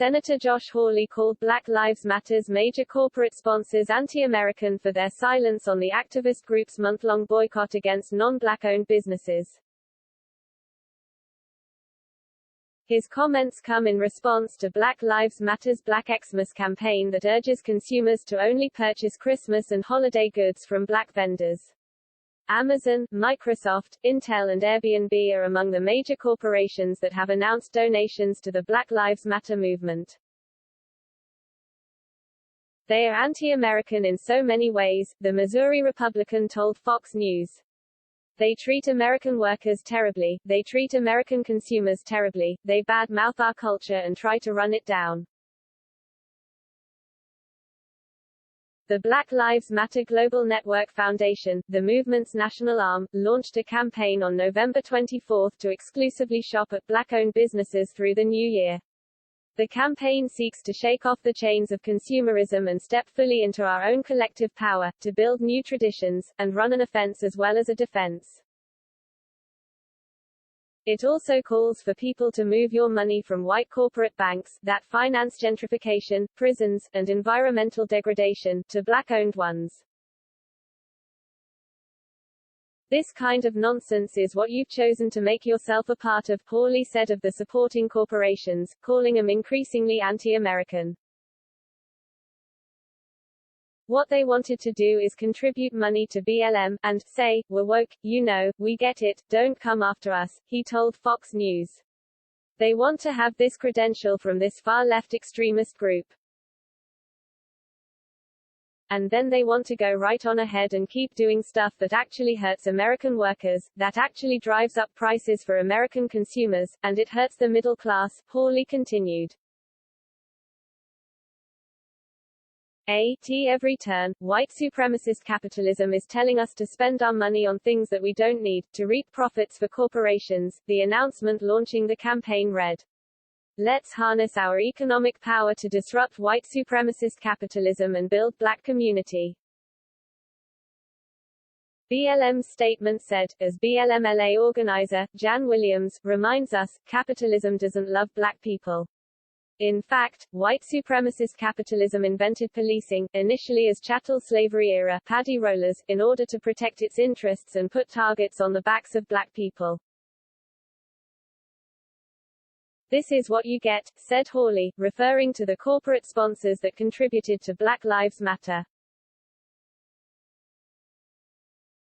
Senator Josh Hawley called Black Lives Matter's major corporate sponsors anti-American for their silence on the activist group's month-long boycott against non-black-owned businesses. His comments come in response to Black Lives Matter's Black Xmas campaign that urges consumers to only purchase Christmas and holiday goods from black vendors. Amazon, Microsoft, Intel and Airbnb are among the major corporations that have announced donations to the Black Lives Matter movement. They are anti-American in so many ways, the Missouri Republican told Fox News. They treat American workers terribly, they treat American consumers terribly, they bad-mouth our culture and try to run it down. The Black Lives Matter Global Network Foundation, the movement's national arm, launched a campaign on November 24 to exclusively shop at black-owned businesses through the new year. The campaign seeks to shake off the chains of consumerism and step fully into our own collective power, to build new traditions, and run an offense as well as a defense. It also calls for people to move your money from white corporate banks, that finance gentrification, prisons, and environmental degradation, to black-owned ones. This kind of nonsense is what you've chosen to make yourself a part of, Hawley said of the supporting corporations, calling them increasingly anti-American. What they wanted to do is contribute money to BLM, and say, "We're woke, you know, we get it, don't come after us," he told Fox News. They want to have this credential from this far-left extremist group. And then they want to go right on ahead and keep doing stuff that actually hurts American workers, that actually drives up prices for American consumers, and it hurts the middle class, Hawley continued. At every turn, white supremacist capitalism is telling us to spend our money on things that we don't need, to reap profits for corporations. The announcement launching the campaign read, "Let's harness our economic power to disrupt white supremacist capitalism and build black community." BLM's statement said, as BLM LA organizer, Jan Williams, reminds us, capitalism doesn't love black people. In fact, white supremacist capitalism invented policing, initially as chattel slavery-era paddy rollers, in order to protect its interests and put targets on the backs of black people. "This is what you get," said Hawley, referring to the corporate sponsors that contributed to Black Lives Matter.